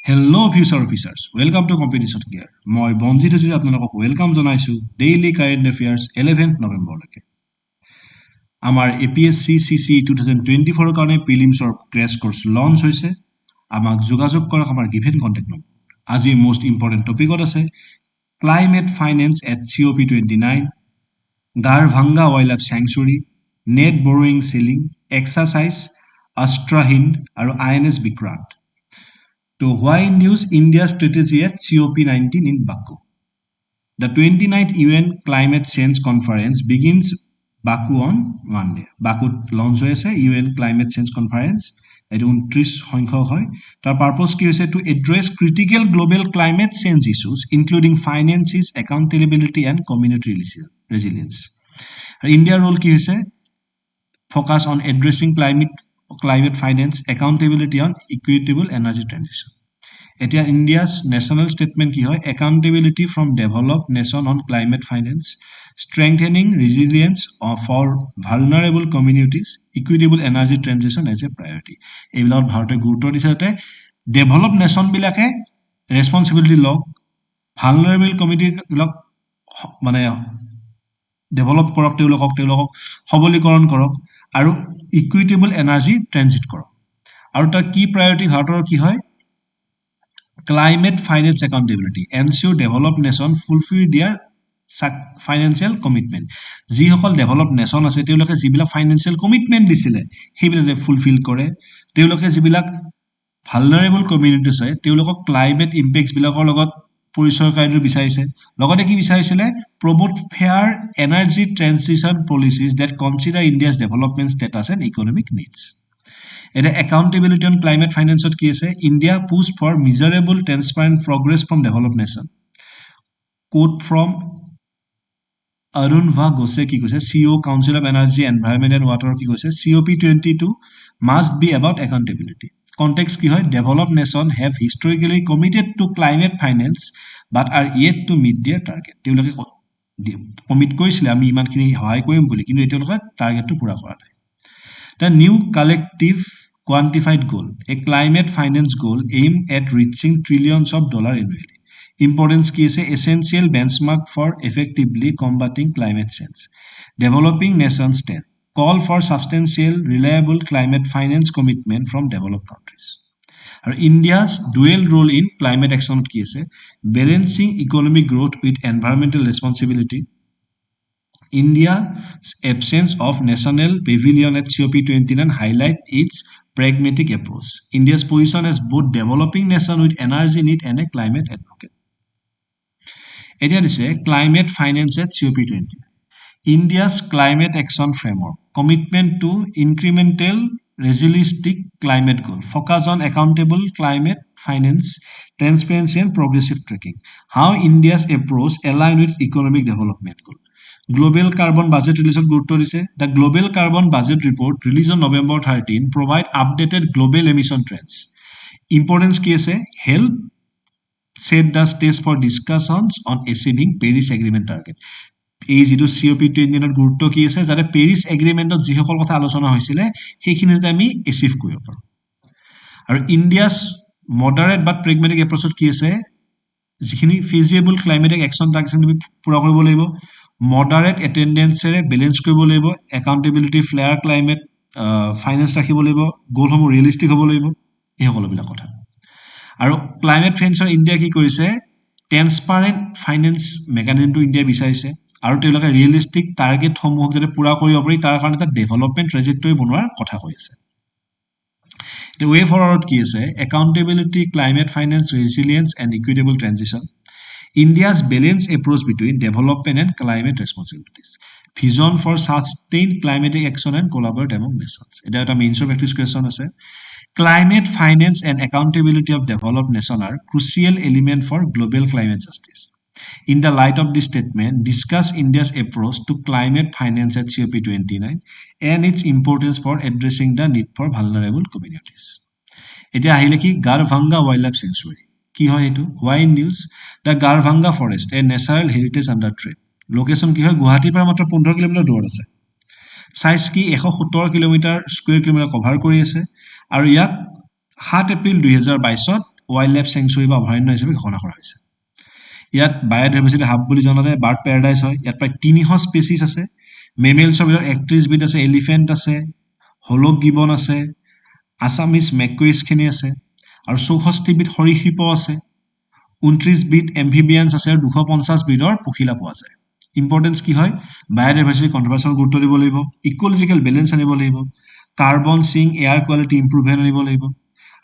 Hello future officers, welcome to Competition Gear. মই বঞ্জিত হজুৰি আপোনালোকক welcome জনাইছো ডেইলি কাৰেন্ট এফেয়াৰ্স 11 নৱেম্বৰলৈকে। আমাৰ APSC CC 2024 কাৰণে প্ৰিলিমছৰ ক্ৰেশ কোৰ্স লঞ্চ হৈছে। আমাক যোগাযোগ কৰক আমাৰ গিভেন কন্টাক্ট নম্বৰ। আজি মোস্ট ইম্পৰ্টেন্ট টপিকত আছে climate finance at COP29, Garbhanga Wildlife Sanctuary, net borrowing ceiling, exercise, AustraHind আৰু INS Vikrant. To why news India's strategy at COP19 in Baku. The 29th UN Climate Change Conference begins Baku on Monday. Baku launch hoise UN Climate Change Conference. Etu 29 সংখ্যক হয়. Tar purpose ki hoise to address critical global climate change issues including finances, accountability and community resilience. India role ki hoise focus on addressing climate finance, accountability on equitable energy transition. Etia India's national statement ki hoy accountability from developed nation on climate finance, strengthening resilience for vulnerable communities, equitable energy transition as a priority. Ebilot bharote gurutor disate developed nation bilake responsibility log vulnerable community log mane develop korok teulokok hobolikoron korok aru equitable energy transit korok aru tar key priority bharotor ki hoy climate finance accountability, ensure developed nation fulfill their financial commitment. Ji hokol developed nation ase teuloke jibila financial commitment disile hebile fulfill kore. Teuloke jibila vulnerable communities ase teulokok climate impacts bilakor logot পরিচয় কাৰ্য বিচাৰিছে লগতে কি বিচাৰিছিলে promote fair energy transition policies that consider India's development status and economic needs. It accountability on climate finance ki ase India push for measurable transparent progress from developed nation. Quote from Arun Gose ki kose CEO Council of Energy, Environment and Water ki kose COP22 must be about accountability. Context ki hoy developed nation have historically committed to climate finance but are yet to meet their target. Teuloke commit korisile ami iman khini hoy korim boli kintu etoloke target to pura kora nai. The new collective quantified goal, a climate finance goal aimed at reaching trillions of dollars annually. Importance ki ase essential benchmark for effectively combating climate change. Developing nations stand. Call for substantial, reliable climate finance commitment from developed countries. India's dual role in climate action ki ase balancing economic growth with environmental responsibility. India's absence of national pavilion at COP29 highlight its pragmatic approach. India's position as both developing nation with energy need and a climate advocate. Etia dise climate finance at COP29. India's climate action framework, commitment to incremental realistic climate goal, focus on accountable climate finance, transparency and progressive tracking. How India's approach align with economic development goal. Global carbon budget release of gurutto dise. The global carbon budget report released on November 13 provide updated global emission trends. Importance ki ase help set the stage for discussions on achieving Paris Agreement target. এই যেটো COP29 গুৰুত্ব কি আছে যাতে Paris এগ্ৰিমেন্টত যি সকল কথা আলোচনা হৈছিল সেইখিনি যে আমি এচিভ কৰিব পাৰো আৰু ইণ্ডিয়াস মডাৰেট বাট প্ৰেগমেটিক এপ্ৰোচত কি আছে যিখিনি ফিজিবল ক্লাইমেটিক একচন টাৰ্গেট আমি পুৰা কৰিব লাগিব মডাৰেট এটেন্ডেন্সৰে বেলেন্স কৰিব লাগিব একাউন্টেবিলিটি ফেয়াৰ ক্লাইমেট ফাইনান্স ৰাখিব লাগিব গোলসমূহ ৰিয়েলিস্টিক হ'ব লাগিব এই সকলোবিলাক কথা আৰু ক্লাইমেট ফেন্সৰ ইণ্ডিয়া কি কৰিছে ট্ৰান্সপাৰেন্ট ফাইনান্স মেকানিজমটো ইণ্ডিয়া বিচাৰিছে আৰু তেওঁলোকে ৰিয়েলিস্টিক টাৰ্গেট সমূহক যাতে পুৰা কৰিব পাৰি তাৰ কাৰণে এটা ডেভেলপমেন্ট ট্ৰেজেক্টৰী বনোৱাৰ কথা কৈ আছে The way forward ki ase accountability, climate finance, resilience and equitable transition. India's balanced approach between development and climate responsibilities. Vision for sustained climatic action and collaborate among nations. Eta eta main practice question ase. Climate finance and accountability of developed nations are crucial element for global climate justice. In the light of this statement, discuss India's approach to climate finance at COP29 and its importance for addressing the need for vulnerable communities. Etia ahile ki Garbhanga Wildlife Sanctuary. Ki hoy etu? Why news? The Garbhanga Forest, a natural heritage under threat. Location ki hoy Guwahati par matra 15 km dur ase. Size ki 170 km square kilometer cover kori ase aru yak 7 April 2022 wild life sanctuary বা অভয়াৰণ্য হিচাপে ঘোষণা কৰা হৈছে ইয়াত বায়োডাইভাৰ্চিটি hub বুলি জনা যায় বাৰ্ড পেৰাডাইজ হয় ইয়াত প্ৰায় 300 স্পেচিছ আছে মেমেলছৰ ভিতৰত 31 বিধ আছে এলিফেণ্ট আছে হলক গিবন আছে আছামিজ মেকুইছখিনি আছে আৰু 64 বিধ সৰীসৃপ আছে 29 বিধ এম্ফিবিয়ানছ আছে আৰু 250 বিধৰ পখিলা পোৱা যায় ইম্পৰ্টেন্স কি হয় বায়োডাইভাৰ্চিটি কনজাৰভেশ্যন গুৰুত্ব দিব লাগিব ইকোলজিকেল বেলেন্স আনিব লাগিব carbon Singh air quality improvement আনিব লাগিব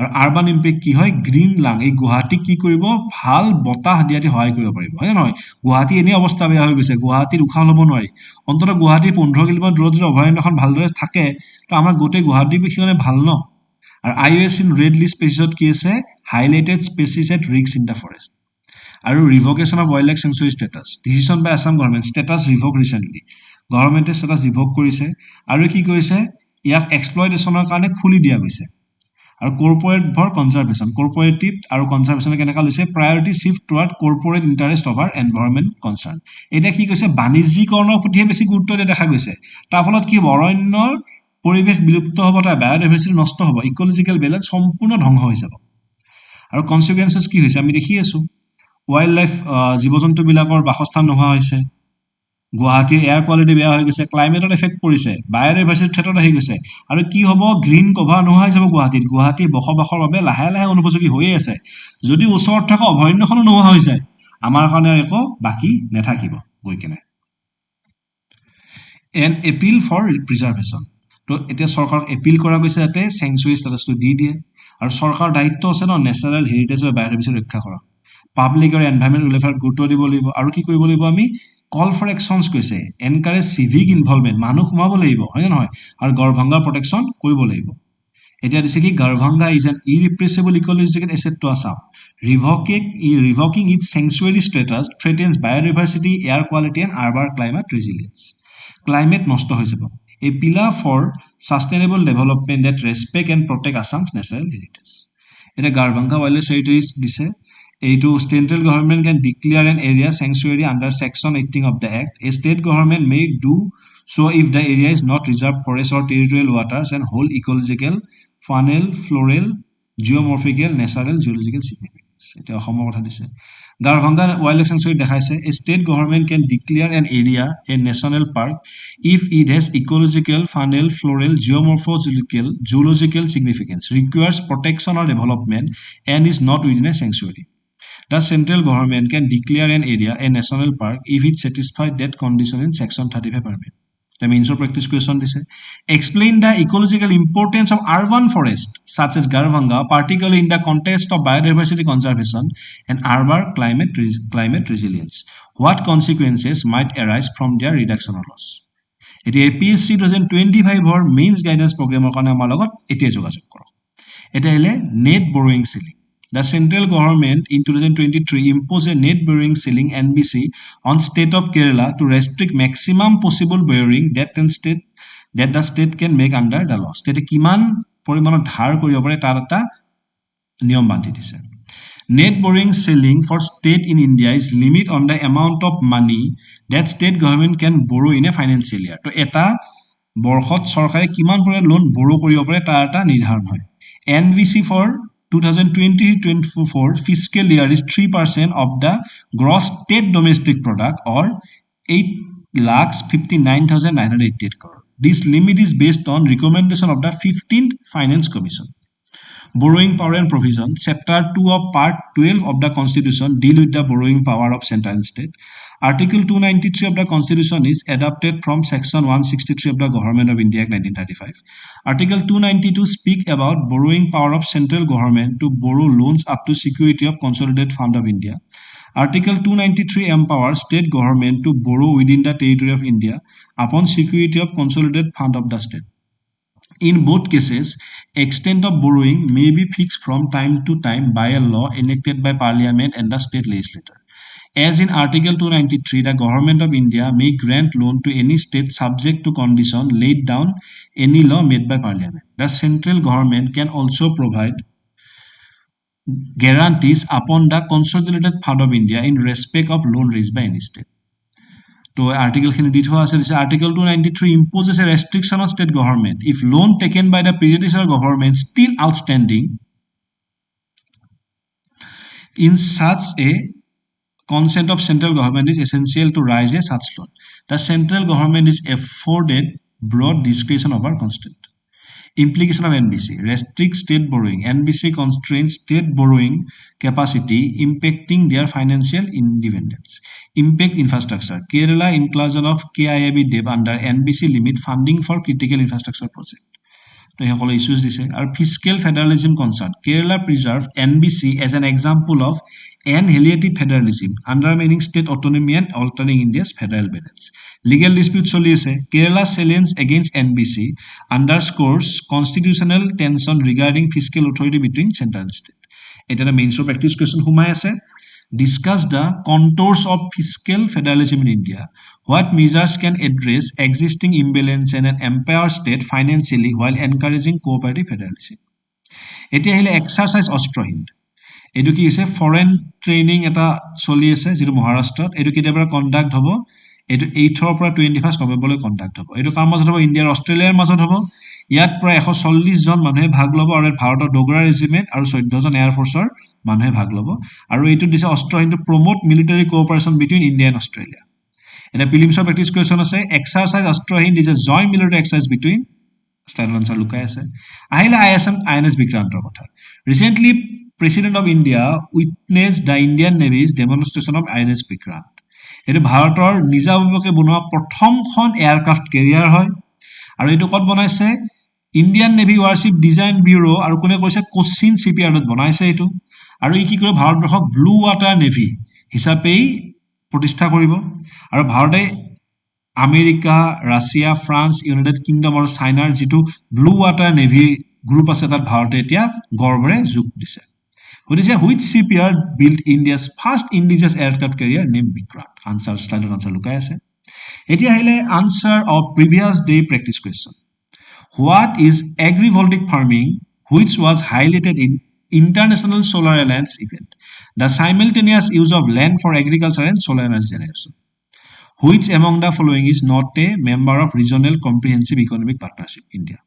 আৰু আৰবান ইম্পেক্ট কি হয় গ্ৰীণ লাং এই গুৱাহাটীক কি কৰিব ভাল বতাহ দিয়াতে সহায় কৰিব পাৰিব হয় নহয় গুৱাহাটী এনে অৱস্থা বেয়া হৈ গৈছে গুৱাহাটীত উশাহ ল'ব নোৱাৰি অন্তত গুৱাহাটী 15 কিলোমিটাৰ দূৰত যদি অভয়াৰণ্যখন ভালদৰে থাকে তো আমাৰ গোটেই গুৱাহাটী বিষয়ে ভাল ন আৰু IUCN ইন ৰেড লিষ্ট স্পেচিছত কি আছে highlighted species at risk in the forest আৰু revocation of wildlife sanctuary status decision by Assam government status revoke recently গভৰ্ণমেণ্টে ষ্টেটাছ ৰিভক কৰিছে আৰু কি কৰিছে ইয়াক এক্সপ্লয়টেশ্যনৰ কাৰণে খুলি দিয়া গৈছে আৰু কৰ্পৰেট ফৰ কনজাৰভেশ্যন কৰ্পৰেটিভ আৰু কনজাৰভেশ্যন কেনেকা লৈছে priority shift toward corporate interest over environment concerned এতিয়া কি কৈছে বাণিজ্যিকৰণৰ প্ৰতিহে বেছি গুৰুত্ব দিয়া দেখা গৈছে তাৰ ফলত কি অৰণ্যৰ পৰিৱেশ বিলুপ্ত হ'ব তাৰ বায়োডাইভাৰ্চিটি নষ্ট হ'ব ইকোলজিকেল বেলেন্স সম্পূৰ্ণ ধ্বংস হৈ যাব আৰু কনচিকুৱেঞ্চেছ কি হৈছে আমি দেখি আছো ৱাইল্ড লাইফ জীৱ জন্তুবিলাকৰ বাসস্থান নোহোৱা হৈছে গুৱাহাটীৰ এয়াৰ কোৱালিটি বেয়া হৈ গৈছে ক্লাইমেটত এফেক্ট পৰিছে বায়োডাইভাৰ্চিটিৰ ক্ষেত্ৰত আহি গৈছে আৰু কি হ'ব গ্ৰীণ কভাৰ নোহোৱা হৈ যাব গুৱাহাটী বসবাসৰ বাবে লাহে লাহে অনুপযোগী হৈয়ে আছে যদি ওচৰত থকা অভয়াৰণ্যখনো নোহোৱা হৈ যায় আমাৰ কাৰণে একো বাকী নাথাকিব গৈ কেনে এন এপিল ফৰ প্ৰিজাৰ্ভেশ্যন তো এতিয়া চৰকাৰক এপিল কৰা গৈছে যাতে চেংচুৰী ষ্টেটাছটো দি দিয়ে আৰু চৰকাৰৰ দায়িত্ব আছে ন নেচাৰেল হেৰিটেজ আৰু বায়োডাইভাৰ্চিটি ৰক্ষা কৰা পাব্লিক আৰু এনভাইৰনমেণ্ট ৱেলফেয়াৰত গুৰুত্ব দিব লাগিব আৰু কি কৰিব লাগিব আমি কল ফৰ একশ্যনছ কৈছে এনকাৰেজ চিভিক ইনভলভমেণ্ট মানুহ সোমাব লাগিব হয় নে নহয় আৰু গড়ভাংগাৰ প্ৰটেকশ্যন কৰিব লাগিব এতিয়া দিছে কি Garbhanga is an irrepressible ecological asset to Assam. Revoking its sanctuary status threatens biodiversity, air quality and urban climate resilience. Climate নষ্ট হৈ যাব. A pillar for sustainable development that respect and protect Assam's natural heritage. এটা Garbhanga Wildlife Sanctuary দিছে এইটো central government can declare an area sanctuary under section 18 of the act. A state government may do so if the area is not reserved forest or territorial waters and hold ecological, faunal, floral, geomorphical, natural, geological significance. এটা অসমৰ কথা দিছে Garbhanga Wildlife Sanctuary দেখাইছে a state government can declare an area a national park if it has ecological, faunal, floral, geomorphological, geological significance, requires protection or development and is not within a sanctuary. The central government can declare an area a national park if it satisfies that condition in section 35 permit. The means of practice question this explain the ecological importance of urban forest such as Garbhanga, particularly in the context of biodiversity conservation and urban climate resilience. What consequences might arise from their reduction or loss? It is APSC 2025 or means guidance program or kana malagot it is jogajog koro. It is net borrowing ceiling. The central government in 2023 imposed a net borrowing ceiling NBC on state of Kerala to restrict maximum possible borrowing that the state can make under the law. State kiman porimanot dhar koribo pare tar eta niyom bandi dise. Net borrowing ceiling for state in India is limit on the amount of money that state government can borrow in a financial year. To eta borkhot sorkare kiman pore loan borrow koribo pare tar eta nirdharon hoy. NBC for 2020-24 fiscal year is 3% of the gross state domestic product or 8,59,988 crore. This limit is based on recommendation of the 15th Finance Commission. Borrowing power and provision. Chapter 2 of Part 12 of the Constitution deal with the borrowing power of central and state. Article 293 of the Constitution is adopted from Section 163 of the Government of India Act 1935. Article 292 speak about borrowing power of central government to borrow loans up to security of Consolidated Fund of India. Article 293 empowers state government to borrow within the territory of India upon security of Consolidated Fund of the state. In both cases, extent of borrowing may be fixed from time to time by a law enacted by Parliament and the state legislature. As in Article 293, the Government of India may grant loan to any state subject to condition laid down any law made by Parliament. The central government can also provide guarantees upon the Consolidated Fund of India in respect of loan raised by any state. So article Article 293 imposes a restriction on state government. If loan taken by the predecessor government still outstanding, In such a consent of central government is essential to raise a such loan. The central government is afforded broad discretion over consent. Implication of NBC restricts state borrowing. NBC constrains state borrowing capacity, impacting their financial independence. Impact infrastructure. Kerala inclusion of KIAB debt under NBC limit funding for critical infrastructure project. তো সকলো issues দিছে আৰু fiscal federalism concern Kerala preserve NBC as an example of annihilative federalism, undermining state autonomy and altering India's federal balance. Legal dispute চলি আছে Kerala challenge against NBC underscores constitutional tension regarding fiscal authority between central and state. এটা mains practice question হুমাই আছে discuss the contours of fiscal federalism in India. What measures can address existing imbalance and empower state financially while encouraging cooperative federalism? এতিয়া আহিলে exercise AustraHind. এটো কি হৈছে foreign training এটা চলি আছে যেটো মহাৰাষ্ট্ৰত এটো কেতিয়াবা কন্ডাক্ট হ'ব এটো 8 ৰ পৰা 21 নৱেম্বৰলৈ কন্ডাক্ট হ'ব এটো কাৰ মাজত হ'ব ইণ্ডিয়া আৰু অষ্ট্ৰেলিয়াৰ মাজত হ'ব ইয়াত প্ৰায় 140 জন মানুহে ভাগ ল'ব আৰু ভাৰতৰ ডোগৰা ৰেজিমেন্ট আৰু 14 জন এয়াৰ ফোৰ্সৰ মানুহে ভাগ ল'ব আৰু এটো দিছে AustraHind to promote military cooperation between India and Australia এটা প্ৰিলিমছৰ প্ৰেক্টিস কোৱেশ্চন আছে exercise AustraHind is a joint military exercise between style answer লুকাই আছে আহিলে ISM INS বিক্ৰান্তৰ কথা recently President of India witnessed the Indian Navy's demonstration of INS Vikrant. এটো ভাৰতৰ নিজাববীয়াকৈ বনোৱা প্ৰথমখন এয়াৰক্ৰাফ্ট কেৰিয়াৰ হয় আৰু এটো কত বনাইছে ইণ্ডিয়ান নেভি ওয়াৰশিপ ডিজাইন ব্যুৰো আৰু কোনে কৈছে কোচিন শিপইয়াৰ্ডত বনাইছে এটো আৰু ই কি কৰে ভাৰতবৰ্ষক ব্লু ৱাটাৰ নেভি হিচাপে প্ৰতিষ্ঠা কৰিব আৰু ভাৰতে America Russia France United kingdom আৰু চাইনাৰ যেটো ব্লু ৱাটাৰ নেভি গ্ৰুপ আছে তাত ভাৰতে এতিয়া গৰ্বৰে যোগ দিছে What is which shipyard built India's first indigenous aircraft carrier named Vikrant? Answer slide answer লুকাই আছে এতিয়া আহিলে answer of previous day practice question. What is agrivoltaic farming which was highlighted in International Solar Alliance event? The simultaneous use of land for agriculture and solar energy generation. Which among the following is not a member of Regional Comprehensive Economic Partnership India?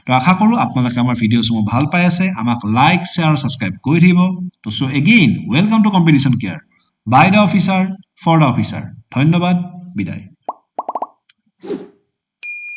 তো আশা কৰো আপোনালোকে আমাৰ videos মো ভাল পাই আছে আমাক like share আৰু সাবস্ক্ৰাইব কৰি দিব তো so again welcome to competition care by the officer for the officer ধন্যবাদ বিদায়